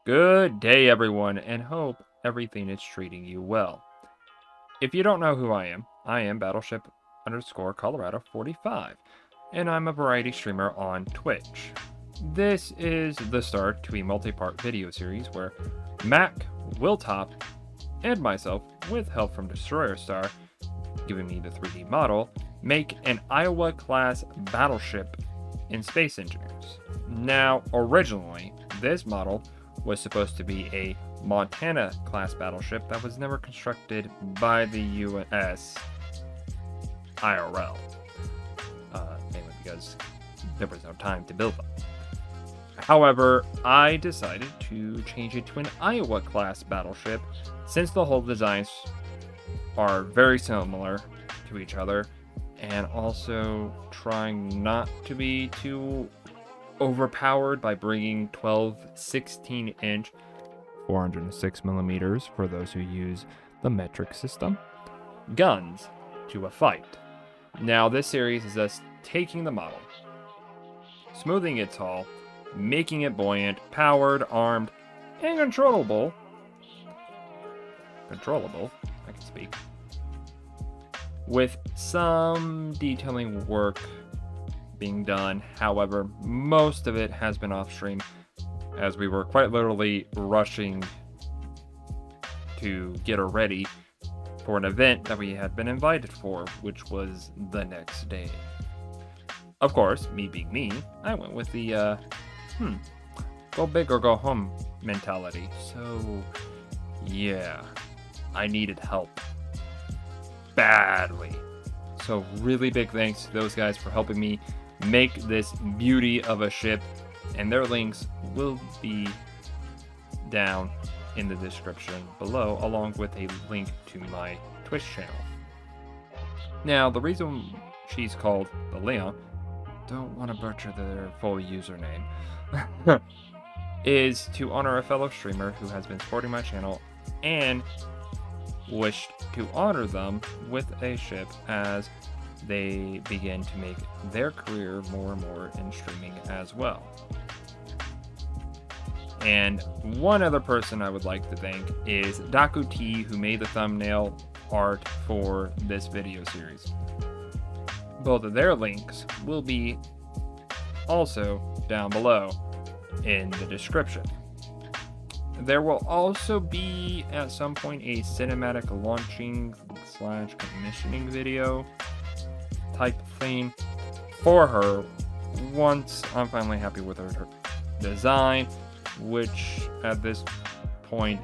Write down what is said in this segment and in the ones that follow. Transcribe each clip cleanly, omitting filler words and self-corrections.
Good day, everyone, and hope everything is treating you well. If you don't know who I am Battleship _ Colorado 45, and I'm a variety streamer on Twitch. This is the start to a multi-part video series where Mac, Wiltop, and myself, with help from Destroyer Star, giving me the 3D model, make an Iowa-class battleship in Space Engineers. Now, originally, this model was supposed to be a Montana-class battleship that was never constructed by the USS IRL, mainly because there was no time to build them. However, I decided to change it to an Iowa-class battleship since the hull designs are very similar to each other, and also trying not to be too overpowered by bringing 12 16-inch 406 millimeters for those who use the metric system guns to a fight. Now this series is us taking the model, smoothing its hull, making it buoyant, powered, armed, and controllable, I can speak, with some detailing work being done. However, most of it has been off stream as we were quite literally rushing to get her ready for an event that we had been invited for, which was the next day. Of course, me being me, I went with the go big or go home mentality. So yeah, I needed help badly. So really big thanks to those guys for helping me make this beauty of a ship, and their links will be down in the description below, along with a link to my Twitch channel. Now, the reason she's called the Leon, don't want to butcher their full username, is to honor a fellow streamer who has been supporting my channel and wished to honor them with a ship as they begin to make their career more and more in streaming as well. And one other person I would like to thank is Daku T, who made the thumbnail art for this video series. Both of their links will be also down below in the description. There will also be at some point a cinematic launching / commissioning video type thing for her once I'm finally happy with her design, which at this point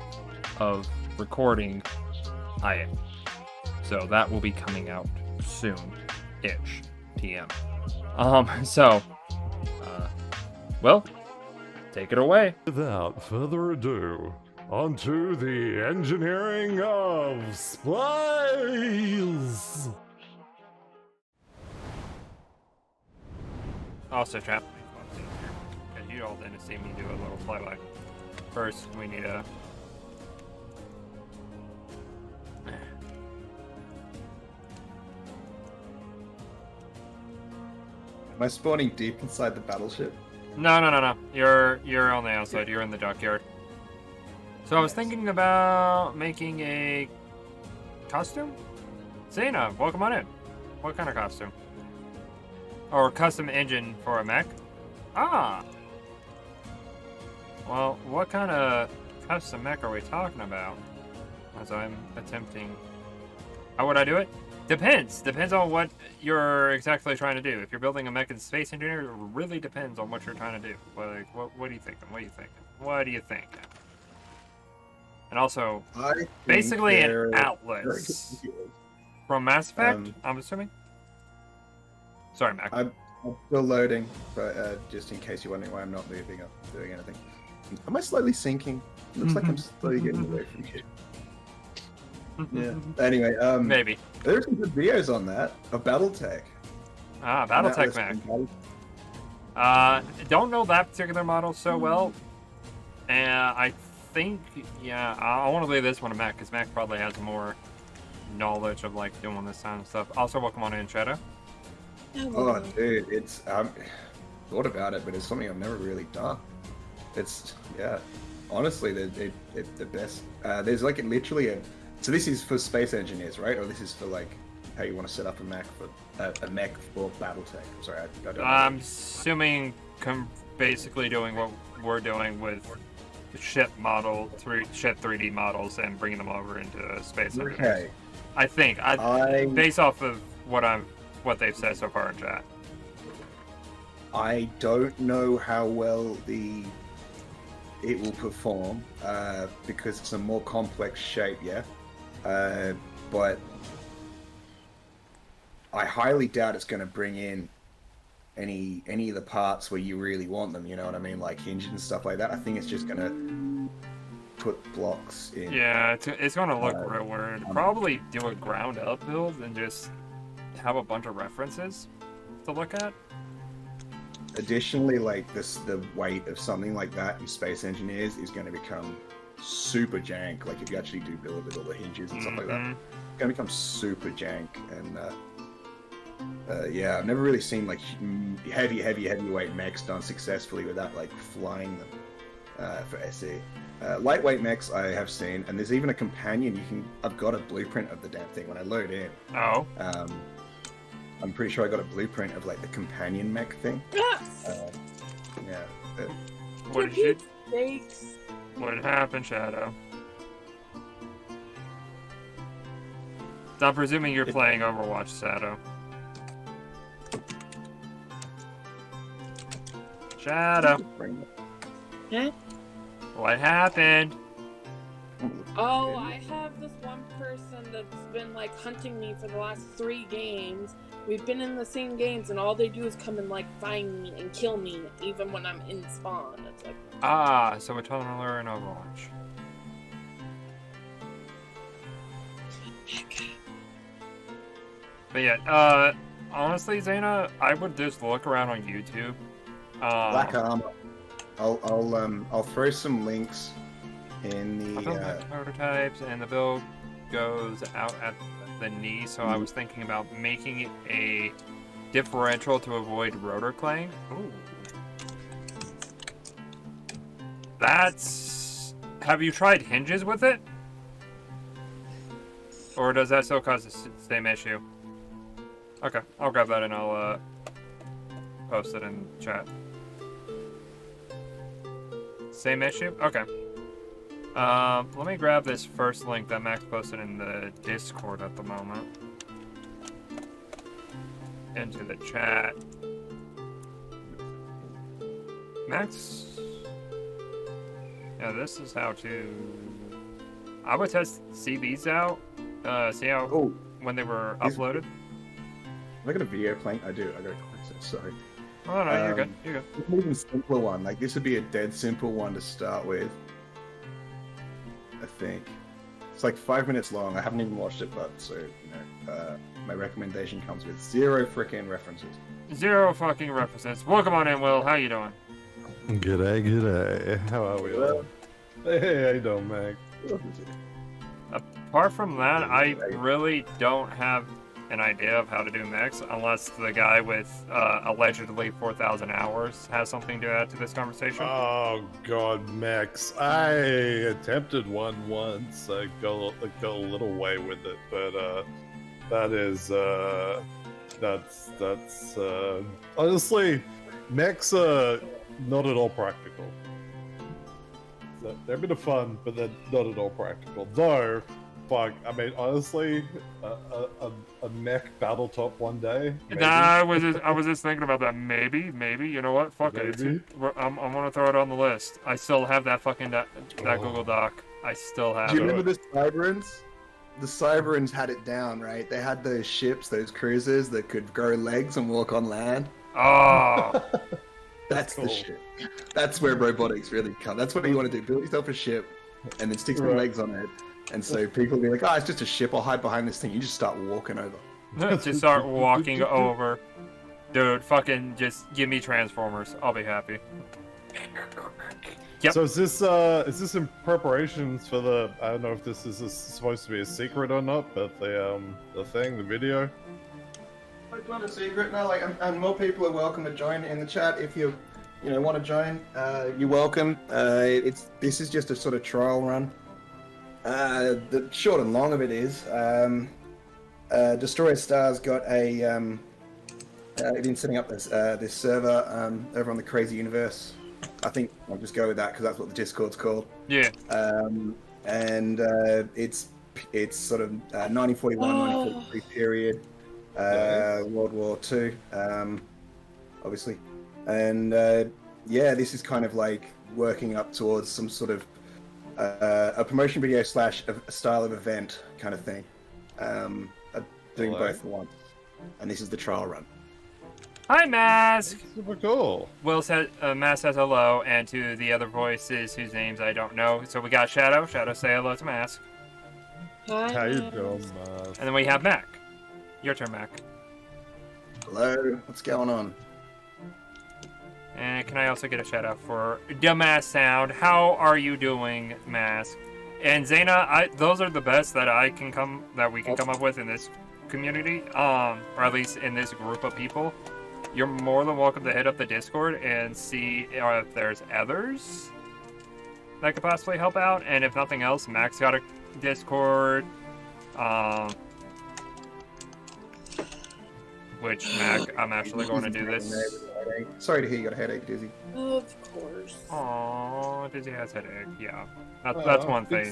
of recording I am. So that will be coming out soon-ish. TM. Well, take it away. Without further ado, onto the engineering of spies. Also, chat, because you all didn't see me do a little flyby. First, we need a... Am I spawning deep inside the battleship? No. You're on the outside. You're in the dockyard. So I was thinking about making a costume? Zena, welcome on in. What kind of costume? Or custom engine for a mech? Ah! Well, what kind of custom mech are we talking about? As I'm attempting... How would I do it? Depends. Depends on what you're exactly trying to do. If you're building a mech in Space Engineer, it really depends on what you're trying to do. Like, what are you thinking? What are you thinking? And also, basically an Atlas. From Mass Effect, I'm assuming? Sorry, Mac. I'm still loading, but just in case you're wondering why I'm not moving or doing anything. Am I slowly sinking? Looks like I'm slowly getting away from you. Yeah. Anyway, maybe. There's some good videos on that of BattleTech. Ah, BattleTech Mac. Don't know that particular model so well. And I think, yeah, I want to leave this one to Mac, because Mac probably has more knowledge of, like, doing this kind of stuff. Also, welcome on in, Shadow. Oh, dude, it's thought about it, but it's something I've never really done. It's honestly, they're the best. There's like literally a. So this is for space engineers, right? Or this is for like how you want to set up a mech for BattleTech. I'm sorry, I don't know. I'm assuming basically doing what we're doing with ship 3D models and bringing them over into space. Okay. I think based off of what they've said so far in chat. I don't know how well it will perform because it's a more complex shape, yeah. But I highly doubt it's going to bring in any of the parts where you really want them. You know what I mean, like hinges and stuff like that. I think it's just going to put blocks in. Yeah, it's going to look real weird. Probably do a ground up build and just have a bunch of references to look at. Additionally, like the weight of something like that in Space Engineers is going to become super jank. Like if you actually do build it with all the hinges and stuff like that, it's going to become super jank. And yeah, I've never really seen like heavyweight mechs done successfully without like flying them for SE. Lightweight mechs I have seen, and there's even a companion. I've got a blueprint of the damn thing when I load in. Oh. I'm pretty sure I got a blueprint of like the companion mech thing. Yeah. What did you? What happened, Shadow? So I'm presuming you're playing Overwatch, Shadow. Shadow. Huh? What happened? Oh, I have this one person that's been like hunting me for the last 3 games. We've been in the same games, and all they do is come and like find me and kill me, even when I'm in spawn. It's like So we're telling her in Overwatch. But yeah, honestly, Zaina, I would just look around on YouTube. Black Armor. I'll throw some links in the prototypes, and the build goes out at the knee, so I was thinking about making it a differential to avoid rotor clang. Ooh. Have you tried hinges with it? Or does that still cause the same issue? Okay, I'll grab that and I'll post it in chat. Same issue? Okay. Let me grab this first link that Max posted in the Discord at the moment. Into the chat. Max... Yeah, this is how to... I would see these out. See how... when they were uploaded. Have I got a video playing? I do. I got a clip, sorry. Oh, no, you're good. You're good. An even simpler one. Like, this would be a dead simple one to start with. I think. It's like 5 minutes long. I haven't even watched it, but so, you know, my recommendation comes with 0 frickin' references. 0 fucking references. Welcome on in, Will. How you doing? G'day. How are we all? Hey, how you doing, Meg? Apart from that, I really don't have an idea of how to do mechs, unless the guy with allegedly 4,000 hours has something to add to this conversation. Oh god, mechs. I attempted one once. I got a little way with it, but that's honestly, mechs are not at all practical. So they're a bit of fun, but they're not at all practical. Though, fuck, I mean, honestly, a mech battle top one day. Maybe. Nah, I was just thinking about that. Maybe. You know what? Fuck it. I'm gonna throw it on the list. I still have that fucking that Google Doc. I still have it. Do you remember the Cyberans? The Cyberans had it down, right? They had those ships, those cruisers that could grow legs and walk on land. Oh. That's cool. The shit. That's where robotics really come. That's what you want to do. Build yourself a ship and then stick some legs on it. And so people will be like, oh, it's just a ship. I'll hide behind this thing. You just start walking over. Just start walking over. Dude, fucking just give me Transformers. I'll be happy. Yep. So is this in preparations for the, I don't know if this is supposed to be a secret or not, but the video? It's not a secret, no, like, and more people are welcome to join in the chat if you're want to join, you're welcome. This is just a sort of trial run. The short and long of it is, Destroyer Star's got a been setting up this server over on the Crazy Universe. I think I'll just go with that because that's what the Discord's called. Yeah. And it's sort of 1941, 1943 period, World War II, obviously. And this is kind of like working up towards some sort of a promotion video / a style of event kind of thing. Doing both at once. And this is the trial run. Hi, Mask! Super cool. Will says, Mask says hello, and to the other voices whose names I don't know. So we got Shadow. Shadow, say hello to Mask. Hi. How you doing, And then we have Mac. Your turn, Mac. Hello, what's going on? And can I also get a shout out for Dumbass Sound? How are you doing, Mask? And Zaina, those are the best that we can come up with in this community, or at least in this group of people. You're more than welcome to hit up the Discord and see if there's others that could possibly help out. And if nothing else, Mac's got a Discord, which Mac, I'm actually going to do this. Sorry to hear you got a headache, Dizzy. Of course. Aww, Dizzy has headache. Yeah, that's one thing.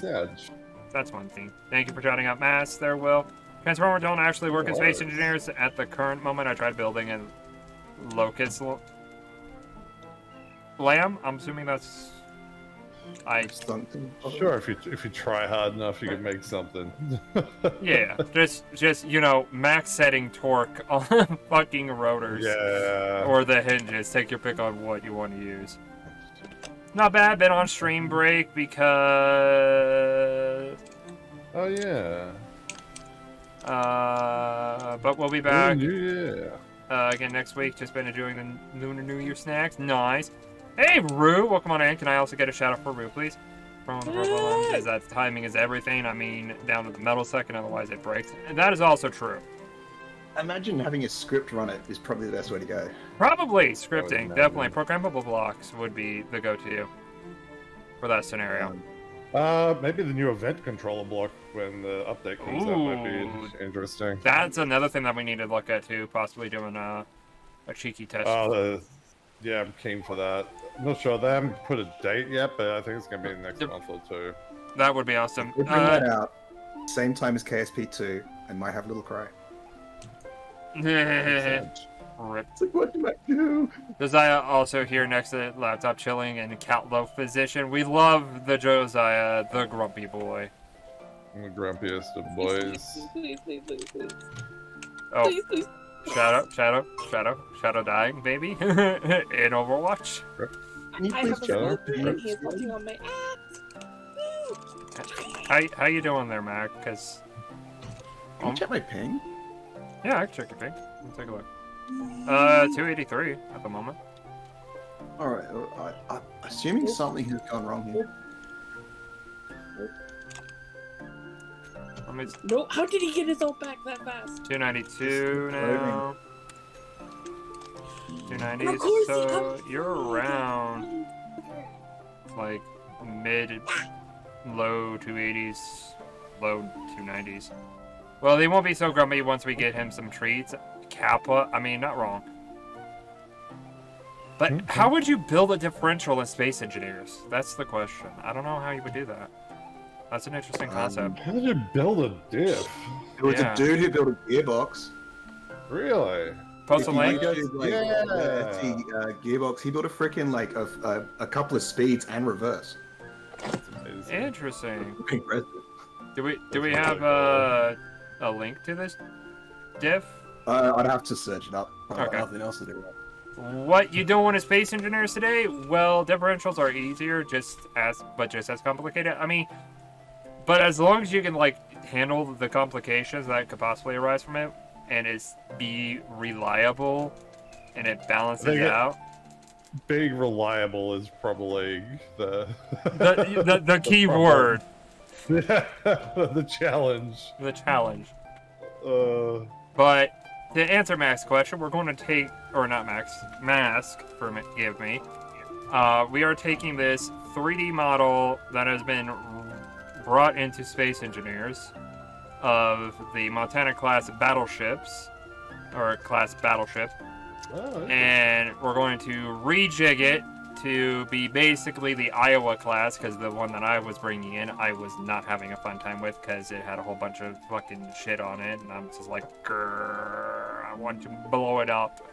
That's one thing. Thank you for shouting out Mass there, Will. Transformers don't actually work as space engineers at the current moment. I tried building a Locust Lamb. I'm assuming that's... Sure, if you try hard enough, you can make something. Yeah, just max setting torque on fucking rotors. Yeah. Or the hinges. Take your pick on what you want to use. Not bad. Been on stream break because... Oh yeah. But we'll be back. Yeah. Again next week. Just been enjoying the Lunar New Year snacks. Nice. Hey, Rue, welcome on in. Can I also get a shout out for Rue, please? From the Purple Says that timing is everything. I mean, down to the metal second, otherwise it breaks. And that is also true. Imagine having a script run it is probably the best way to go. Probably scripting, definitely. Programmable blocks would be the go-to for that scenario. Maybe the new event controller block when the update comes out might be interesting. That's another thing that we need to look at too, possibly doing a cheeky test. Yeah, I'm keen for that. I'm not sure. They haven't put a date yet, but I think it's going to be next month or two. That would be awesome. We'll bring that out same time as KSP2 and might have a little cry. Rip. It's like, what do I do? Josiah also here next to the laptop chilling in cat loaf position. We love the Josiah, the grumpy boy. I'm the grumpiest of boys. Please. Oh. Please. Shadow dying, baby. In Overwatch. Can you I please have a Shadow? birthday and he's looking on my ass. How you doing there, Mac? Because Can you check my ping? yeah, I can check your ping. Let's take a look. 283 at the moment. Alright, I'm assuming something has gone wrong here. No, how did he get his ult back that fast? 292 now. 290. So you're around like low 280s, low 290s. Well, they won't be so grumpy once we get him some treats. Kappa, I mean, not wrong. But how would you build a differential in Space Engineers? That's the question. I don't know how you would do that. That's an interesting concept. How did you build a diff? There was a dude who built a gearbox. Really? Post a link? Gearbox. He built a freaking like a couple of speeds and reverse. That's amazing. Interesting. Impressive. Do we have a link to this diff? I'd have to search it up. Okay. Nothing else to do. What you doing in Space Engineers today? Well, differentials are easier, just as complicated. I mean, but as long as you can like handle the complications that could possibly arise from it, and be reliable, and it balances out. Being reliable is probably the key word. The challenge. The challenge. But to answer Max's question, we're going to take, or not Max, Mask, forgive me. We are taking this 3D model that has been brought into Space Engineers of the Montana class battleships, or class battleship, and we're going to rejig it to be basically the Iowa class, because the one that I was bringing in, I was not having a fun time with, because it had a whole bunch of fucking shit on it, and I'm just like, grrr, I want to blow it up.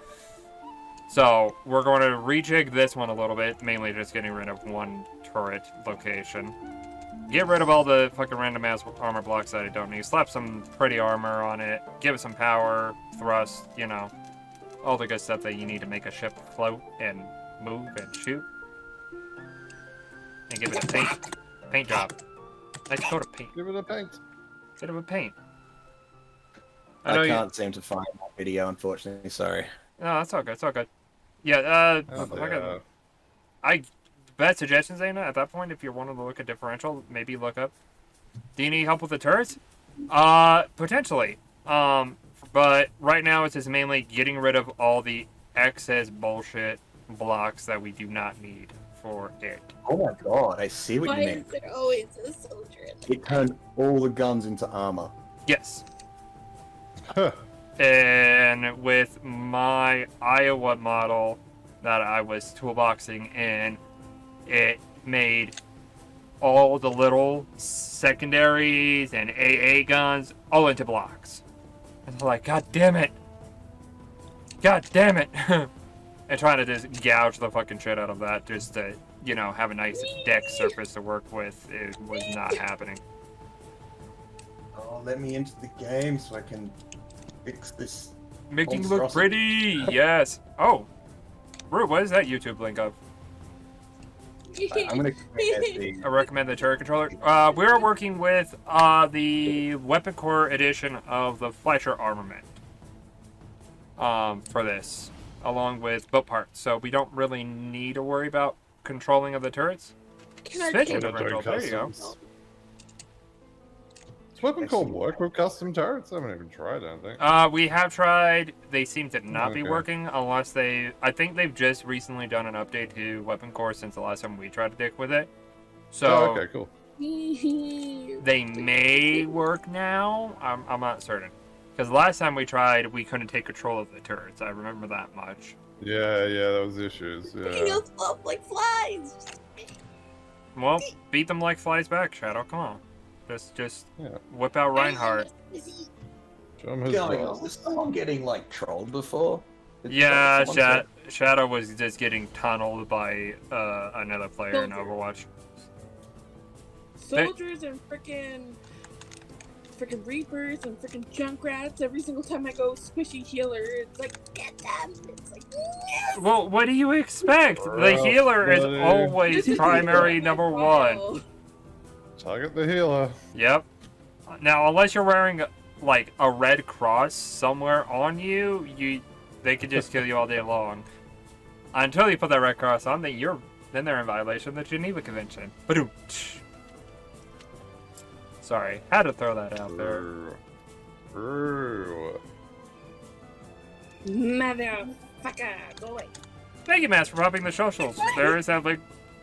So, we're going to rejig this one a little bit, mainly just getting rid of one turret location. Get rid of all the fucking random ass armor blocks that I don't need. Slap some pretty armor on it. Give it some power, thrust, you know. All the good stuff that you need to make a ship float and move and shoot. And give it a paint job. Nice coat of paint. Give it a paint. Bit of a paint. I can't seem to find that video, unfortunately. Sorry. No, that's all good. It's all good. Yeah, bad suggestions, Aina, at that point, if you're wanting to look at differential, maybe look up. Do you need help with the turrets? Potentially. But right now it's just mainly getting rid of all the excess bullshit blocks that we do not need for it. Oh my god, I see what you mean. Why is there always a soldier in the It turned all the guns into armor. Yes. Huh. And with my Iowa model that I was toolboxing in, it made all the little secondaries and AA guns all into blocks. And I'm like, God damn it! God damn it! And trying to just gouge the fucking shit out of that just to, you know, have a nice deck surface to work with, it was not happening. Oh, let me into the game so I can fix this. Making look pretty! Yes! Oh! Rue, what is that YouTube link of? I'm gonna I recommend the turret controller. We're working with the Weapon Core edition of the Fleischer armament for this, along with boat parts. So we don't really need to worry about controlling of the turrets. Can I Switch take- differential, there you go. Does Weapon Core work with custom turrets? I haven't even tried anything. We have tried. They seem to not be Okay. working unless they... I think they've just recently done an update to Weapon Core since the last time we tried to dick with it. So... Oh, okay, cool. They may work now. I'm not certain. Because last time we tried, we couldn't take control of the turrets. I remember that much. Yeah, there was issues. He Yeah. goes up like flies. Well, beat them like flies back, Shadow. Come on. Just Yeah. whip out Reinhardt. Show him his Going on. balls. Was someone getting like trolled before? Did Yeah, someone say- Shadow was just getting tunneled by another player in Soldier. Overwatch. Soldiers and freaking Reapers and freaking Junkrats. Every single time I go squishy healer, it's like, get them. It's like, yes! Well, what do you expect? The Well, healer is buddy. always Just primary heal. number Wow. one. Target the healer. Yep. Now, unless you're wearing like a red cross somewhere on you, they could just kill you all day long. Until you put that red cross on, then they're in violation of the Geneva Convention. Ba-doom. Sorry, had to throw that out there. Motherfucker, go away. Thank you, Matt, for popping the socials. There is that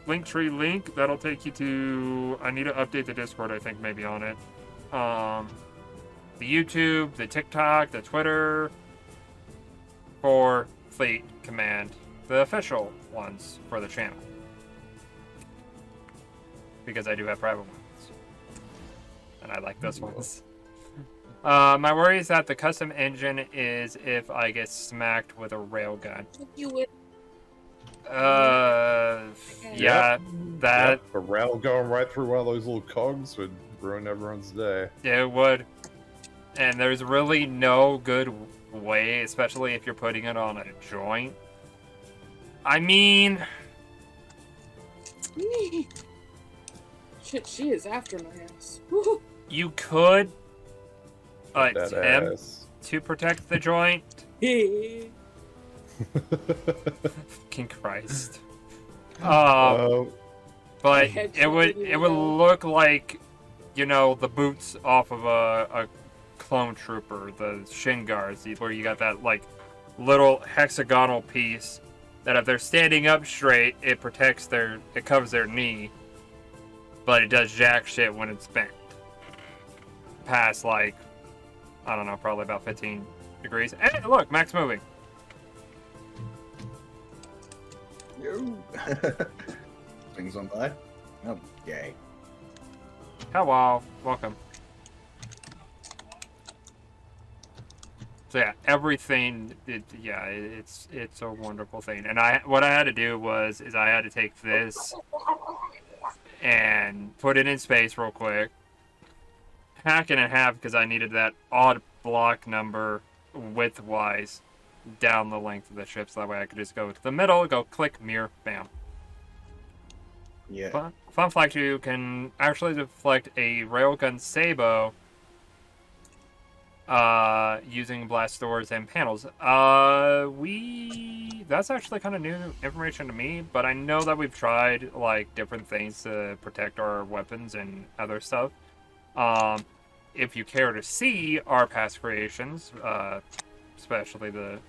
Linktree link that'll take you to. I need to update the Discord. I think maybe on it. The YouTube, the TikTok, the Twitter for Fleet Command, the official ones for the channel. Because I do have private ones, and I like those ones. My worry is that the custom engine is if I get smacked with a railgun. You would. Yeah, that Yep, a rail going right through one of those little cogs would ruin everyone's day. it would. And there's really no good way, especially if you're putting it on a joint. I mean, Shit, she is after my ass. Woo. you could That attempt ass. to protect the joint. Hey. Fucking Christ. Oh, But Headshot it would didn't look like, you know, the boots off of a clone trooper, the shin guards, where you got that like little hexagonal piece that if they're standing up straight, it covers their knee, but it does jack shit when it's bent. Past, like, I don't know, probably about 15 degrees. Hey, look, Mac's moving. Yo. Things on by. Oh, yay. Hello, welcome. So yeah, everything. It's a wonderful thing. And what I had to do I had to take this and put it in space real quick, hack it in half because I needed that odd block number width-wise down the length of the ship, so that way I could just go to the middle, go click, mirror, bam. Yeah. Fun fact: you can actually deflect a railgun sabot using blast doors and panels. That's actually kind of new information to me, but I know that we've tried like different things to protect our weapons and other stuff. If you care to see our past creations, especially the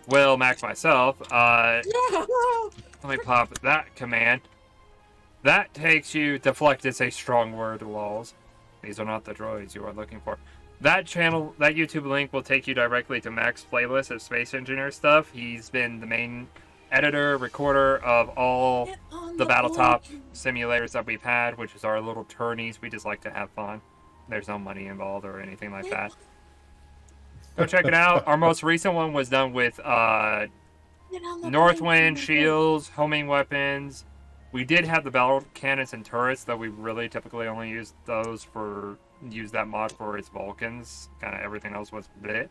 Will, Mac, myself, let me pop that command. That takes you, deflect is a strong word, lols. These are not the droids you are looking for. That channel, that YouTube link will take you directly to Mac's playlist of space engineer stuff. He's been the main editor, recorder of all the Battletop simulators that we've had, which is our little tourneys. We just like to have fun. There's no money involved or anything like that. Go check it out. Our most recent one was done with Northwind, shields, homing weapons. We did have the battle cannons and turrets, though we really typically only use that mod for its Vulcans. Kind of everything else was bleh.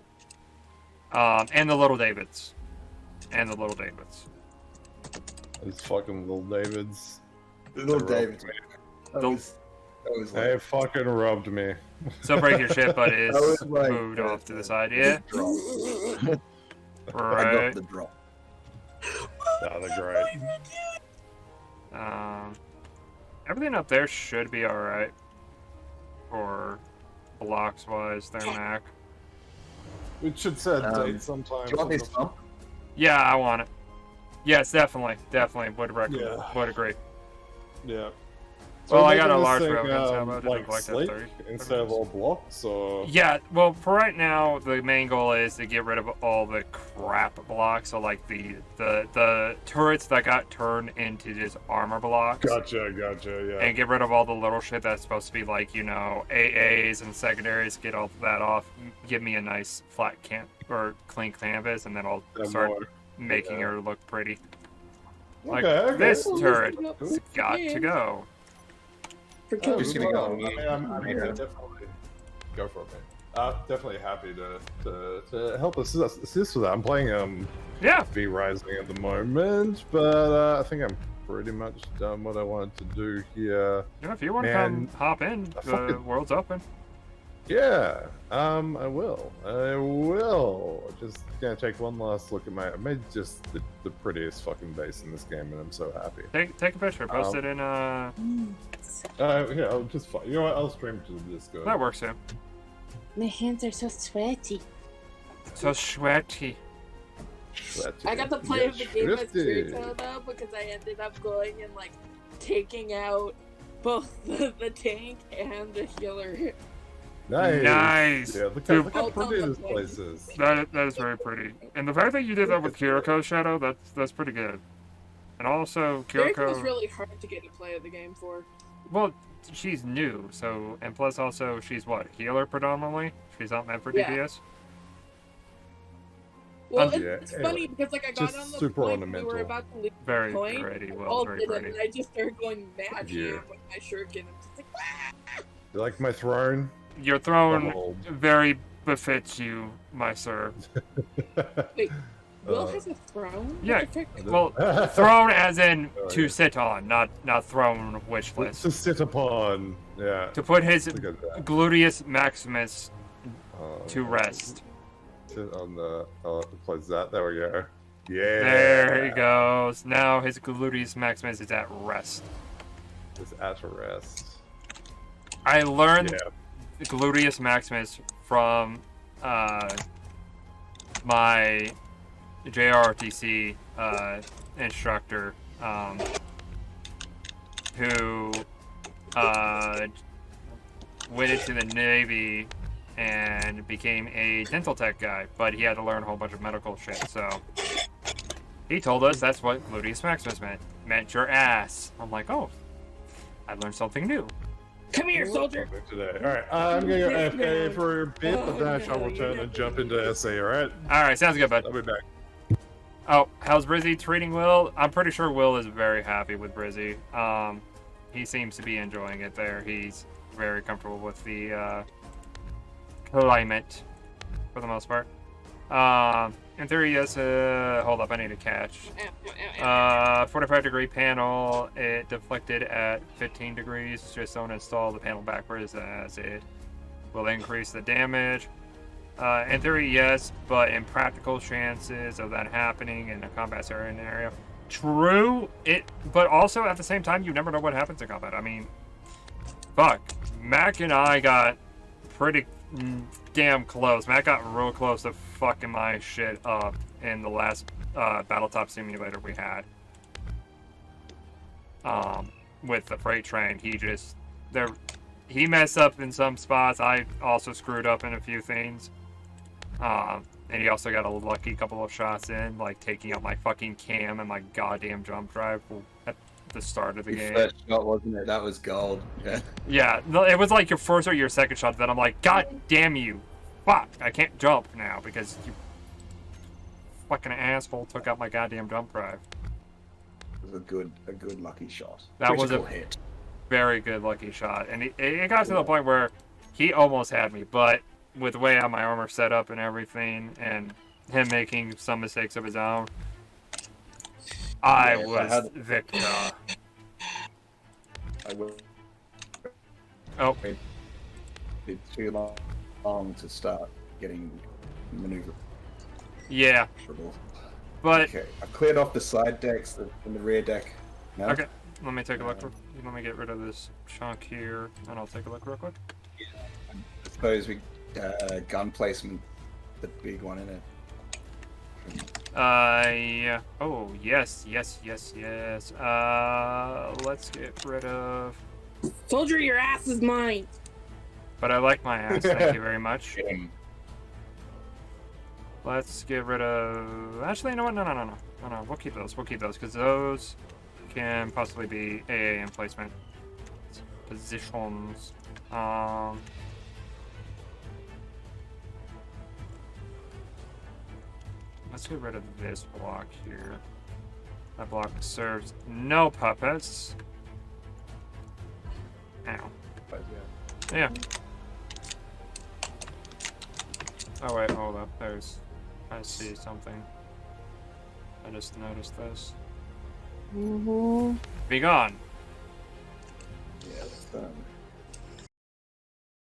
And the Little Davids. These fucking little Davids. Little David. They fucking robbed me. So break your ship, but it is like, moved off to the side, yeah? I Right. got the drop. Oh, they're great. Everything up there should be alright. Or blocks-wise, there, Mac. We should set a date Do sometime. you want this bump? Yeah, I want it. Yes, definitely. Would Yeah. agree. Yeah. Well, I making got a this large thing, railgun, so how about like that slick 30? instead of all blocks, or Yeah, well, for right now, the main goal is to get rid of all the crap blocks. So, like the turrets that got turned into just armor blocks. Gotcha, yeah. And get rid of all the little shit that's supposed to be like, AAs and secondaries. Get all that off. Give me a nice flat clean canvas, and then I'll start making her look pretty. Like this turret has got to go. Just gonna go on I mean, I'm definitely go for it, man. Definitely happy to help assist with that. I'm playing V Rising at the moment, but I think I'm pretty much done what I wanted to do here. Yeah, if you want to come hop in, the world's open. Yeah, I will. Just gonna take one last look at I made just the prettiest fucking base in this game, and I'm so happy. Take a picture, post it in yeah, I'll just you know what? I'll stream to the Discord. That works too. My hands are so sweaty. So sweaty. I got to play the game as Kirito though, because I ended up going and like taking out both the tank and the healer. Nice. Yeah, look how Dude, pretty this place is. That is very pretty. And the fact that you did that with Kiriko Shadow, that's pretty good. And also Kiriko was Kiriko, really hard to get to play the game for. well, she's new, so, and plus also she's what, healer predominantly? She's not meant for Yeah. DPS? Well, Yeah, it's funny because like I got just on the super point and we were ornamental. about to leave Very the point. pretty, well, all very did it, pretty. and I just started going mad Yeah. ham with my shuriken. I'm just like, "Ah!" You like my throne? Your throne Behold. very befits you, my sir. Wait, Will Uh, has a throne? yeah, What the frick? Well, throne as in Oh, to yeah. sit on, not throne wish list. to sit upon. Yeah. To put his Look at that. gluteus maximus to Uh, rest. Sit on the. Close that. There we go. Yeah. There he goes. Now his gluteus maximus is at rest. It's at rest. I learned Yeah. the gluteus maximus from my JRTC instructor who went into the Navy and became a dental tech guy, but he had to learn a whole bunch of medical shit, so he told us that's what gluteus maximus meant your ass. I'm like, oh, I learned something new. Come here, soldier. Today. All right, I'm gonna go AFK for a bit, but then I shall return and jump into SA. All right. All right, sounds good, bud. I'll be back. Oh, how's Brizzy treating Will? I'm pretty sure Will is very happy with Brizzy. He seems to be enjoying it there. He's very comfortable with the climate for the most part. In theory, yes. Hold up, I need to catch. 45-degree panel. It deflected at 15 degrees. Just don't install the panel backwards, as it will increase the damage. In theory, yes, but in practical chances of that happening in a combat scenario, true. But also at the same time, you never know what happens in combat. I mean, fuck. Mac and I got pretty damn close. Mac got real close to fucking my shit up in the last Battletop simulator we had. With the freight train, he messed up in some spots. I also screwed up in a few things. And he also got a lucky couple of shots in, like taking out my fucking cam and my goddamn jump drive at the start of the game. First shot, wasn't it? That was gold. Yeah. Yeah, no, it was like your first or your second shot. Then I'm like, God damn you, fuck! I can't jump now because you fucking asshole took out my goddamn jump drive. It was a good lucky shot. That was Critical a hit. very good lucky shot, and it got to the point where he almost had me, but with the way I have my armor set up and everything, and him making some mistakes of his own, I was victor. I will. Oh. It's too long to start getting maneuverable. Yeah. But Okay, I've cleared off the side decks and the rear deck. No? okay, let me take a look. Let me get rid of this chunk here, and I'll take a look real quick. I suppose we gun placement, the big one in it. Yeah. Oh, yes. Let's get rid of... Soldier, your ass is mine. But I like my ass, thank you very much. Get him. Let's get rid of... Actually, you know what? No. We'll keep those, because those can possibly be AA emplacement positions. Let's get rid of this block here. That block serves no purpose. Ow. Yeah. Oh wait, hold up. I see something. I just noticed this. Be gone.